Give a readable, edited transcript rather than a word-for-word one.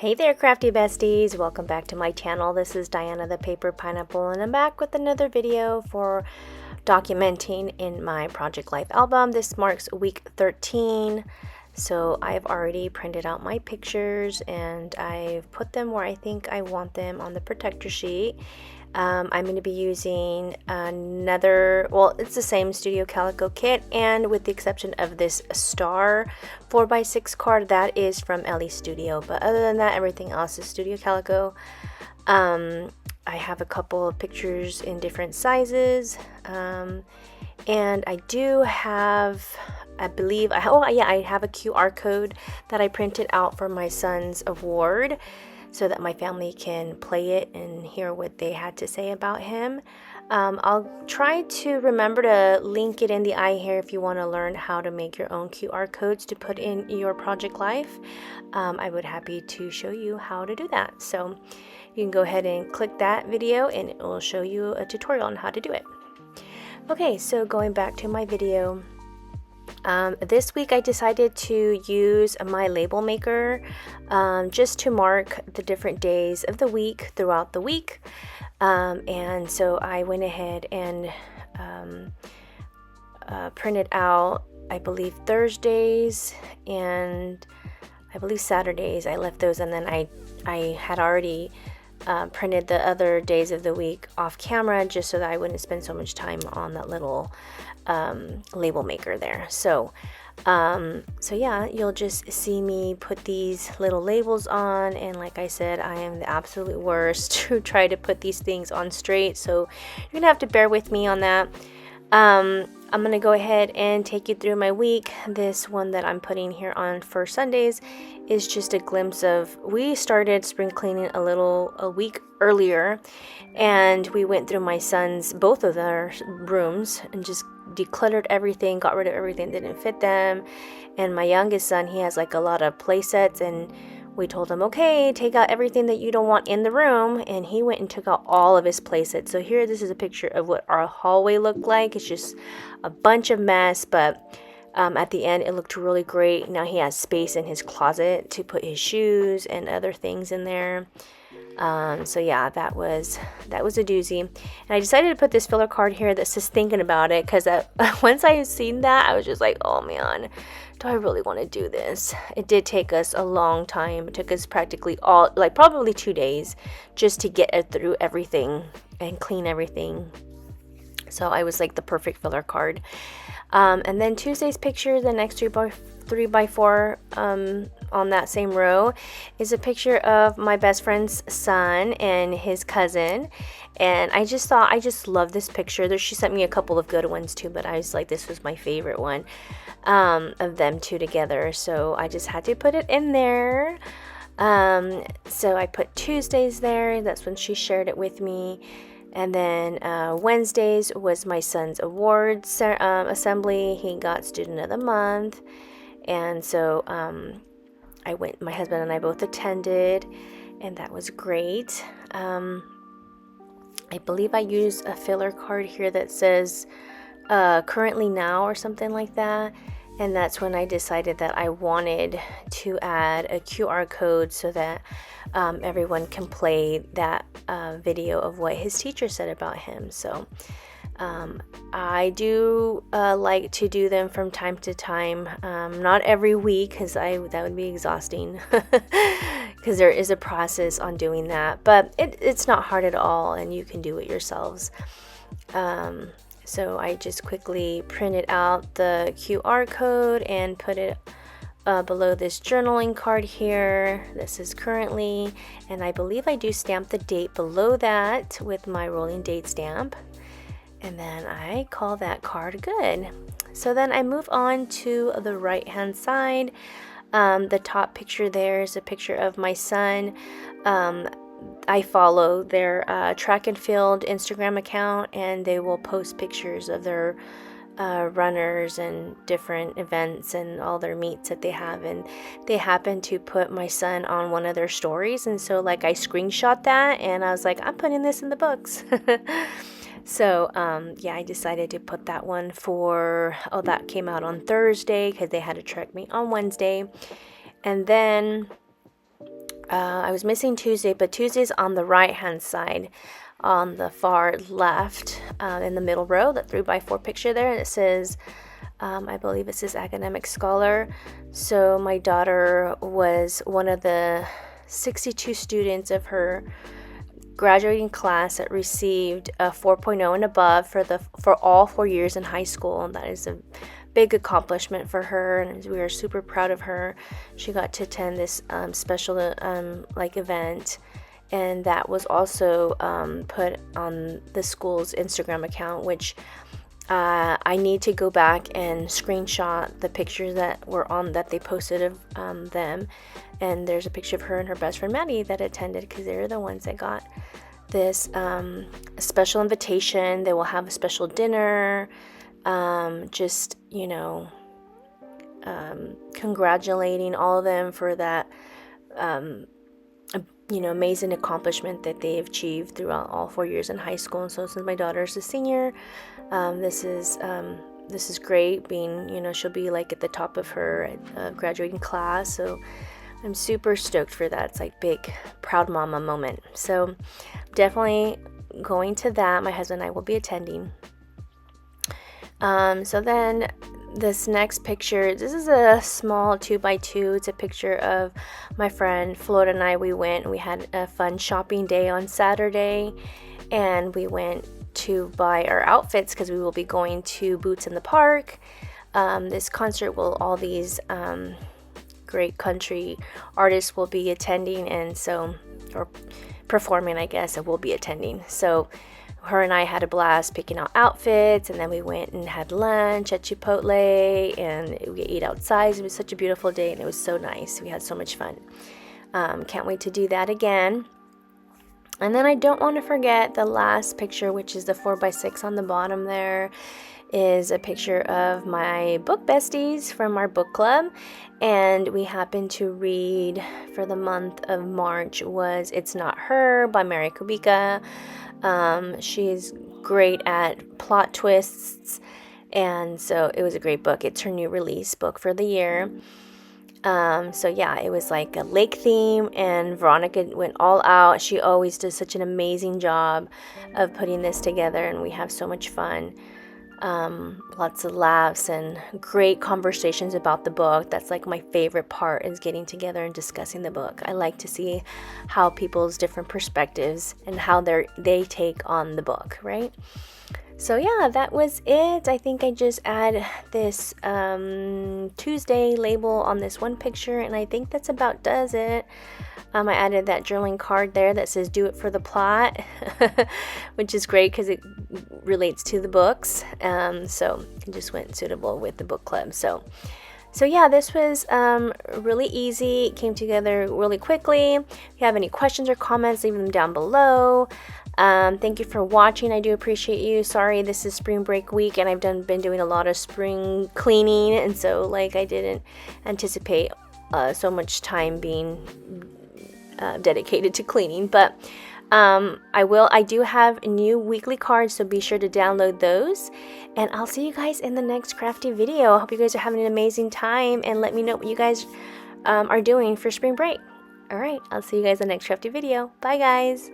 Hey there, crafty besties! Welcome back to my channel. This is Diana the Paper Pineapple, and I'm back with another video for documenting in my Project Life album. This marks week 13. So I've already printed out my pictures and I've put them where I think I want them on the protector sheet. I'm going to be using another, well, it's the same Studio Calico kit, and with the exception of this star 4x6 card that is from Ellie Studio, but other than that, everything else is Studio Calico. I have a couple of pictures in different sizes, and I do have, I believe, I have a QR code that I printed out for my son's award, so that my family can play it and hear what they had to say about him. I'll try to remember to link it in the eye here if you want to learn how to make your own QR codes to put in your Project Life. I would happy to show you how to do that. So you can go ahead and click that video and it will show you a tutorial on how to do it. Okay, so going back to my video. This week I decided to use my label maker just to mark the different days of the week throughout the week, and so I went ahead and printed out, I believe, Thursdays and I believe Saturdays. I left those, and then I had already printed the other days of the week off camera just so that I wouldn't spend so much time on that little label maker there. So yeah, you'll just see me put these little labels on, and like I said, I am the absolute worst to try to put these things on straight, so you're gonna have to bear with me on that. I'm gonna go ahead and take you through my week. This one that I'm putting here on for Sundays is just a glimpse of, we started spring cleaning a week earlier, and we went through my son's, both of their rooms, and just decluttered everything, got rid of everything that didn't fit them. And my youngest son, he has like a lot of play sets, and we told him, okay, take out everything that you don't want in the room, and he went and took out all of his play sets. So here, this is a picture of what our hallway looked like. It's just a bunch of mess, but at the end it looked really great. Now he has space in his closet to put his shoes and other things in there. So yeah, that was a doozy. And I decided to put this filler card here that says thinking about it, because once I seen that, I was just like, oh man, do I really want to do this? It did take us a long time. It took us practically probably 2 days just to get through everything and clean everything. So I was like the perfect filler card. And then Tuesday's picture, the next 3x4 on that same row, is a picture of my best friend's son and his cousin. And I just love this picture. She sent me a couple of good ones too, but I was like, this was my favorite one of them two together. So I just had to put it in there. So I put Tuesdays there. That's when she shared it with me. And then Wednesdays was my son's awards assembly. He got Student of the Month. And so my husband and I both attended, and that was great. I believe I used a filler card here that says currently now or something like that. And that's when I decided that I wanted to add a QR code so that everyone can play that video of what his teacher said about him. So I do like to do them from time to time, not every week, because that would be exhausting, because there is a process on doing that, but it's not hard at all, and you can do it yourselves. So I just quickly printed out the QR code and put it below this journaling card here. This is currently, and I believe I do stamp the date below that with my rolling date stamp. And then I call that card good. So then I move on to the right hand side. The top picture there is a picture of my son. I follow their track and field Instagram account, and they will post pictures of their runners and different events and all their meets that they have, and they happen to put my son on one of their stories, and so like I screenshot that and I was like, I'm putting this in the books. So yeah, I decided to put that one that came out on Thursday because they had to track me on Wednesday. And then I was missing Tuesday, but Tuesday's on the right hand side, on the far left, in the middle row, that 3x4 picture there, and it says, I believe it says academic scholar. So my daughter was one of the 62 students of her graduating class that received a 4.0 and above for all 4 years in high school, and that is a big accomplishment for her, and we are super proud of her. She got to attend this special event, and that was also put on the school's Instagram account, which I need to go back and screenshot the pictures that were on that they posted of them. And there's a picture of her and her best friend Maddie that attended, because they're the ones that got this special invitation. They will have a special dinner, just, congratulating all of them for that amazing accomplishment that they've achieved throughout all 4 years in high school. And so since my daughter's a senior, this is great. Being, she'll be like at the top of her graduating class. So I'm super stoked for that. It's like big proud mama moment. So definitely going to that. My husband and I will be attending. So then this next picture, this is a small 2x2. It's a picture of my friend Flora and I. We had a fun shopping day on Saturday, and we went to buy our outfits because we will be going to Boots in the Park. This concert will, all these great country artists will be attending, and so, or performing, I guess, and we'll be attending. So her and I had a blast picking out outfits, and then we went and had lunch at Chipotle, and we ate outside. It was such a beautiful day, and it was so nice. We had so much fun. Can't wait to do that again. And then I don't want to forget the last picture, which is the 4x6 on the bottom there, is a picture of my book besties from our book club. And we happened to read for the month of March was It's Not Her by Mary Kubica. She's great at plot twists, and so it was a great book. It's her new release book for the year. So yeah, it was like a lake theme, and Veronica went all out. She always does such an amazing job of putting this together, and we have so much fun. Lots of laughs and great conversations about the book. That's like my favorite part, is getting together and discussing the book. I like to see how people's different perspectives and how they take on the book, right? So yeah, that was it. I think I just add this Tuesday label on this one picture, and I think that's about does it. I added that journaling card there that says do it for the plot, which is great because it relates to the books. So it just went suitable with the book club. So yeah, this was really easy. It came together really quickly. If you have any questions or comments, leave them down below. Thank you for watching. I do appreciate you. Sorry, this is spring break week, and I've been doing a lot of spring cleaning, and so I didn't anticipate so much time being dedicated to cleaning, but I do have new weekly cards, so be sure to download those, and I'll see you guys in the next crafty video. I hope you guys are having an amazing time, and let me know what you guys are doing for spring break. All right, I'll see you guys in the next crafty video. Bye guys.